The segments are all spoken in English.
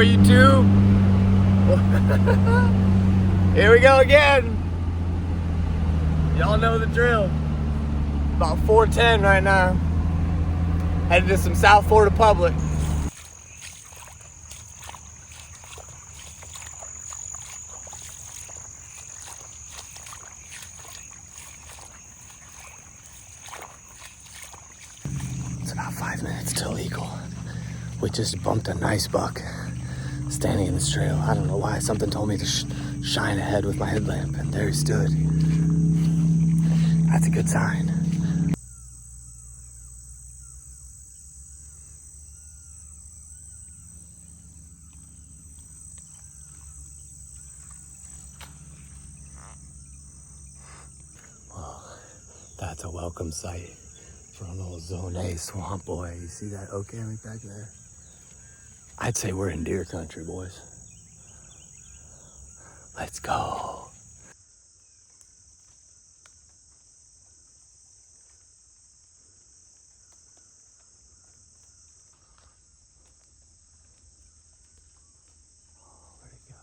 YouTube. Here we go again. Y'all know the drill. About 4:10 right now. Headed to some South Florida Public. It's about 5 minutes till eagle. We just bumped a nice buck standing in this trail. I don't know why. Something told me to shine ahead with my headlamp, and there he stood. That's a good sign. Well, that's a welcome sight for an old Zone A swamp boy. You see that oak hammock back there? I'd say we're in deer country, boys. Let's go. Where'd it go?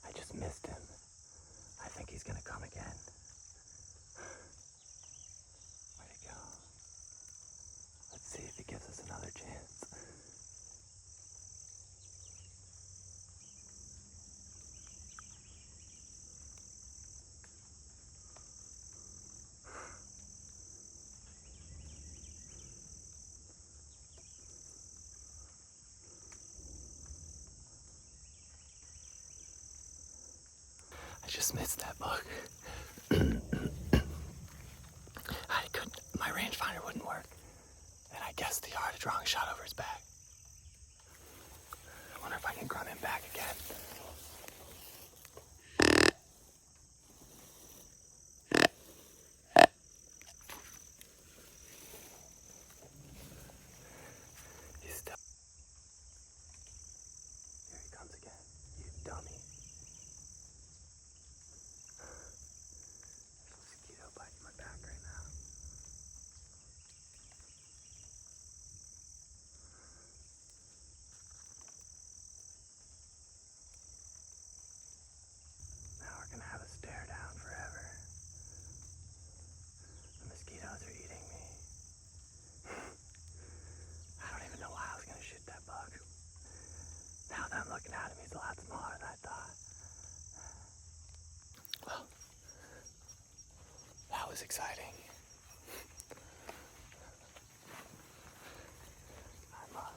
I just missed him. I think he's gonna come again. Where'd he go? Let's see if he gives us another chance. I just missed that buck. My rangefinder wouldn't work. And I guess the yardage wrong shot over his back. I wonder if I can grunt him back again. He's still. Here he comes again, you dummy. There's a mosquito biting my back right now. Now we're gonna have a stare down forever. The mosquitoes are eating me. I don't even know why I was gonna shoot that buck. Now that I'm looking at him, he's a lot smaller than I thought. Well, that was exciting. I'm not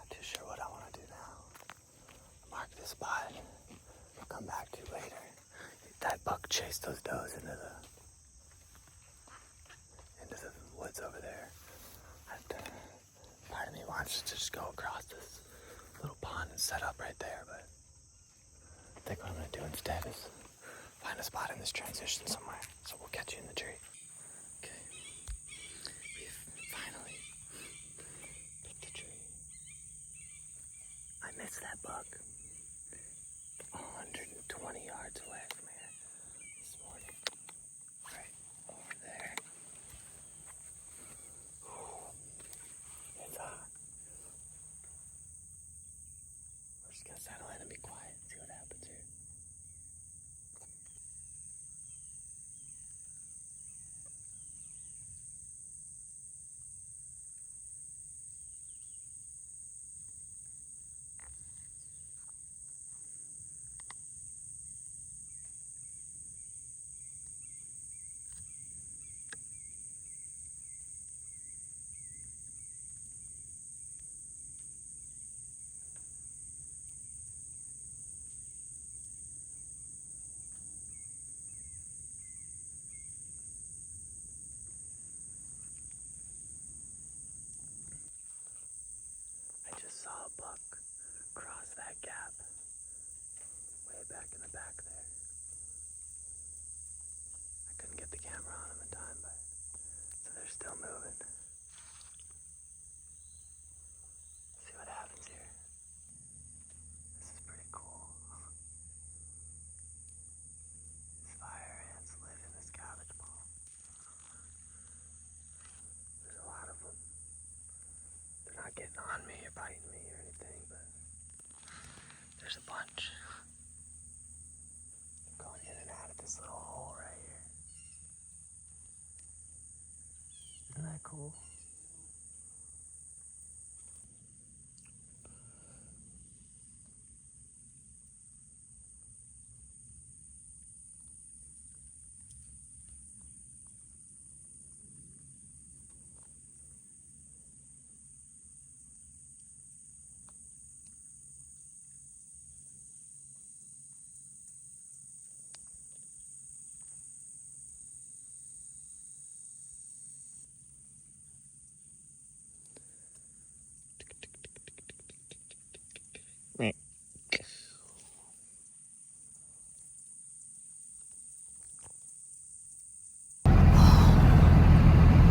too sure what I want to do now. Mark this spot. I'll come back to later. That buck chased those does into the woods over there. Part of me wants to just go across this little pond and set up right there, but I think what I'm gonna do instead is find a spot in this transition somewhere. So we'll catch you in the tree. Okay. We've finally picked a tree. I missed that buck 120 yards away from here this morning. Right over there. It's hot. We're just gonna settle in and be quiet, see what happens here.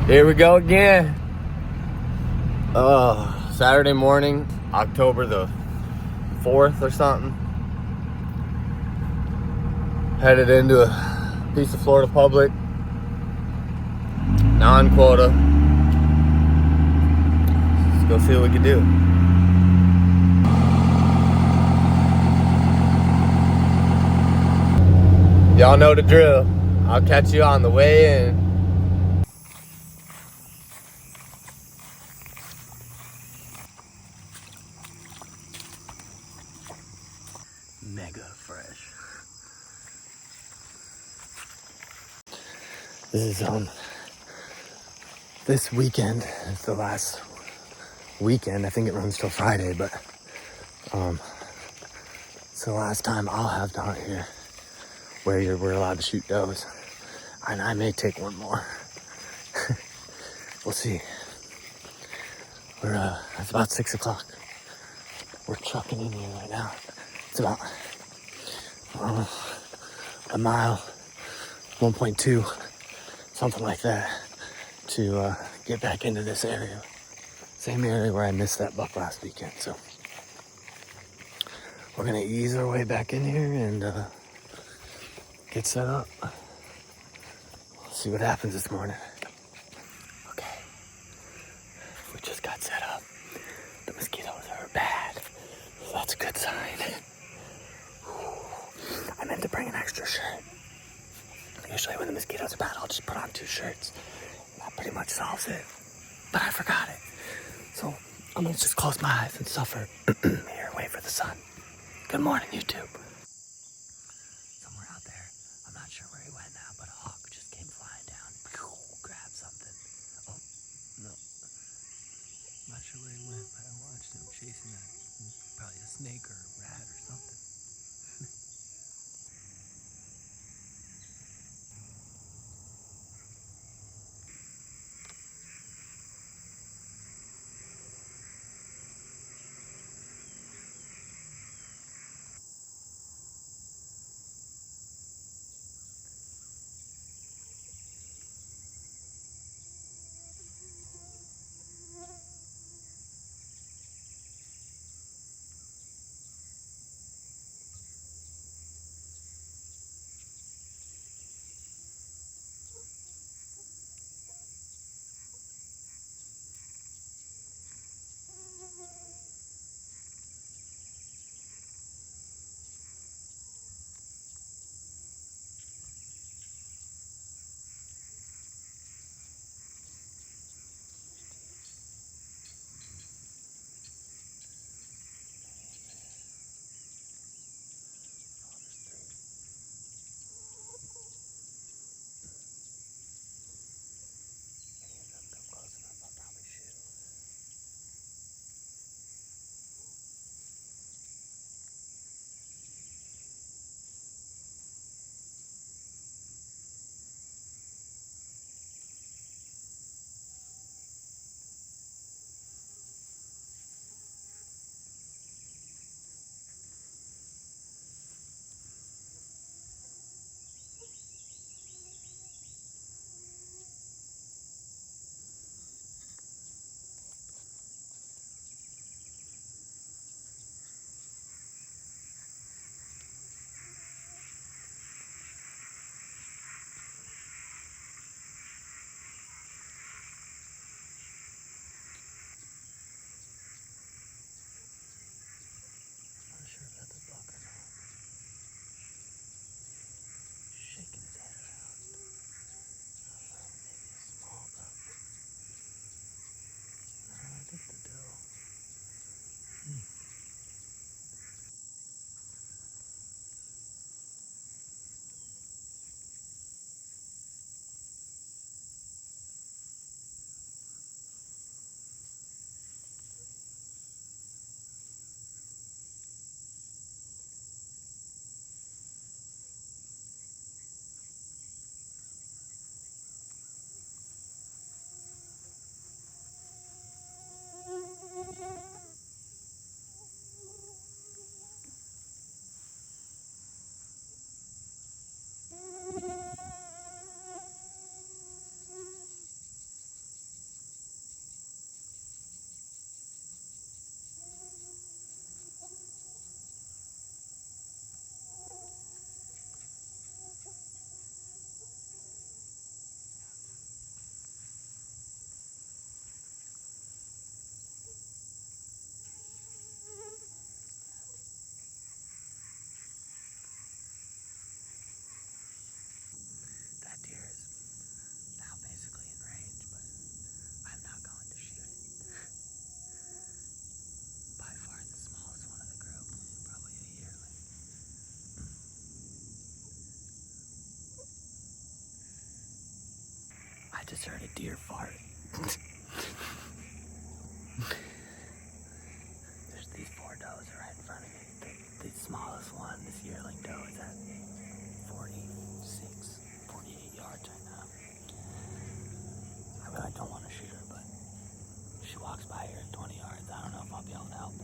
Here we go again. Saturday morning, October the 4th or something. Headed into a piece of Florida Public, non-quota. Let's go see what we can do. Y'all know the drill. I'll catch you on the way in. Mega fresh. This is this weekend is the last weekend. I think it runs till Friday, but it's the last time I'll have down here where we're allowed to shoot does. And I may take one more. We'll see. It's about 6 o'clock. We're trucking in here right now. It's about a mile, 1.2, something like that, to get back into this area. Same area where I missed that buck last weekend. So we're gonna ease our way back in here and get set up. See what happens this morning. Okay, we just got set up. The mosquitoes are bad, so that's a good sign. I meant to bring an extra shirt. Usually when the mosquitoes are bad, I'll just put on 2 shirts. That pretty much solves it. But I forgot it. So I'm gonna just close my eyes and suffer here, wait for the sun. Good morning, YouTube. Somewhere out there, I'm not sure where he went now, but a hawk just came flying down. Grabbed something. Oh, no. I'm not sure where he went, but I watched him chasing that. Probably a snake or a rat or something. just heard a deer fart. There's these 4 does right in front of me. The smallest one, this yearling doe, is at 46, 48 yards right now. I really don't want to shoot her, but she walks by here at 20 yards. I don't know if I'll be able to help it.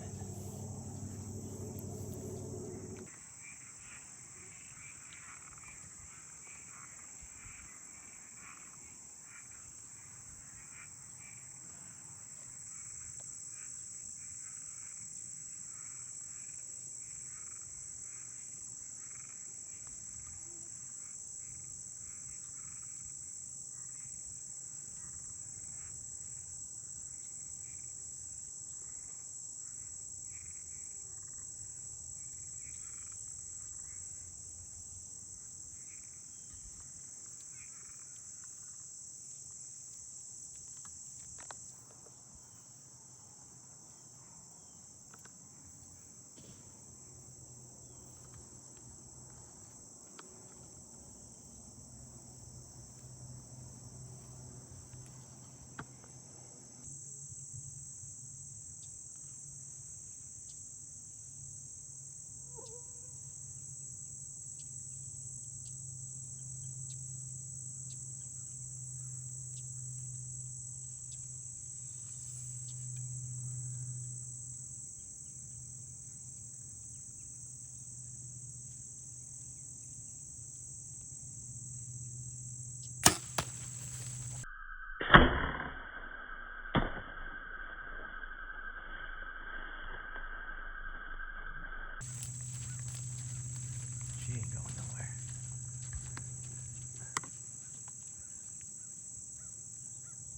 She ain't going nowhere.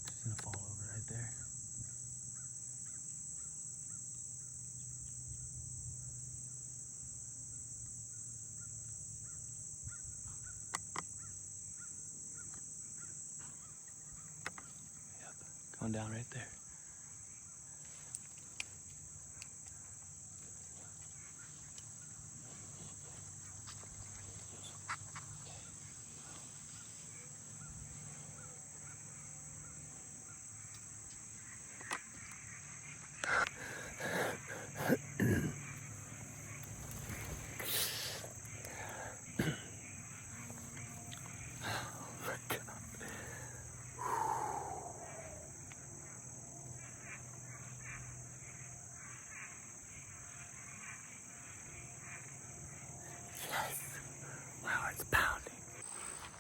She's gonna fall over right there. Yep, going down right there.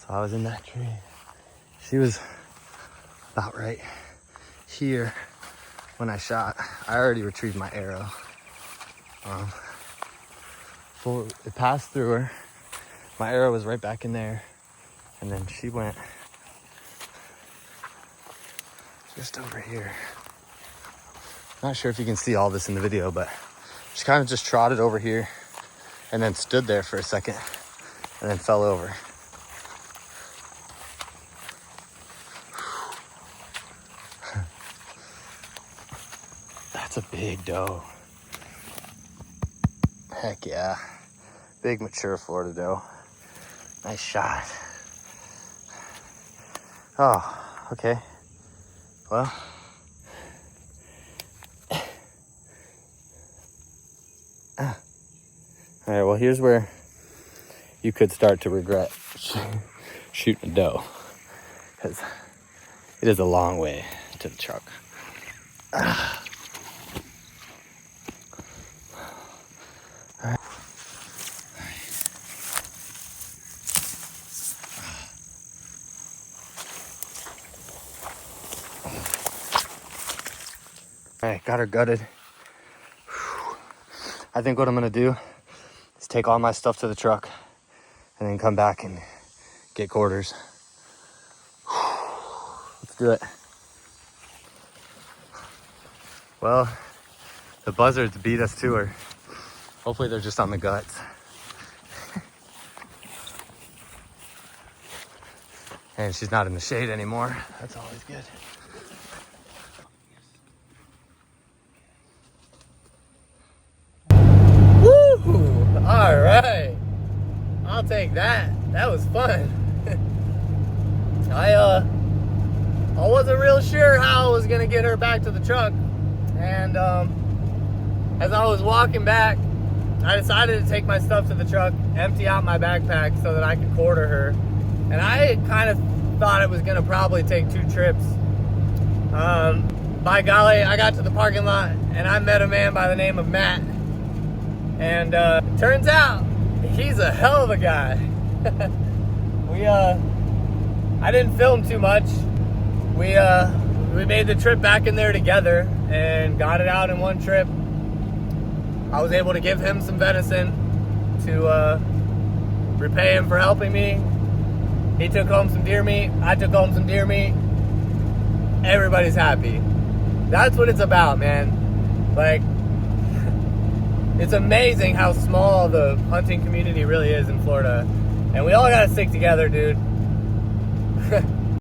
So I was in that tree. She was about right here when I shot. I already retrieved my arrow. It passed through her. My arrow was right back in there. And then she went just over here. Not sure if you can see all this in the video, but she kind of just trotted over here and then stood there for a second and then fell over. That's a big doe. Heck yeah. Big mature Florida doe. Nice shot. Oh, okay. Well. All right, well, here's where you could start to regret shooting a doe, because it is a long way to the truck. All right. All right, got her gutted. I think what I'm gonna do is take all my stuff to the truck and then come back and get quarters. Let's do it. Well, the buzzards beat us to her. Hopefully they're just on the guts. And she's not in the shade anymore. That's always good. Woo! All right. I'll take that. That was fun. I wasn't real sure how I was gonna get her back to the truck. And as I was walking back, I decided to take my stuff to the truck, empty out my backpack so that I could quarter her. And I kind of thought it was gonna probably take 2 trips. By golly, I got to the parking lot and I met a man by the name of Matt. And turns out he's a hell of a guy. I didn't film too much. We made the trip back in there together and got it out in one trip. I was able to give him some venison to repay him for helping me. He took home some deer meat. I took home some deer meat. Everybody's happy. That's what it's about, man. Like, it's amazing how small the hunting community really is in Florida. And we all gotta stick together, dude.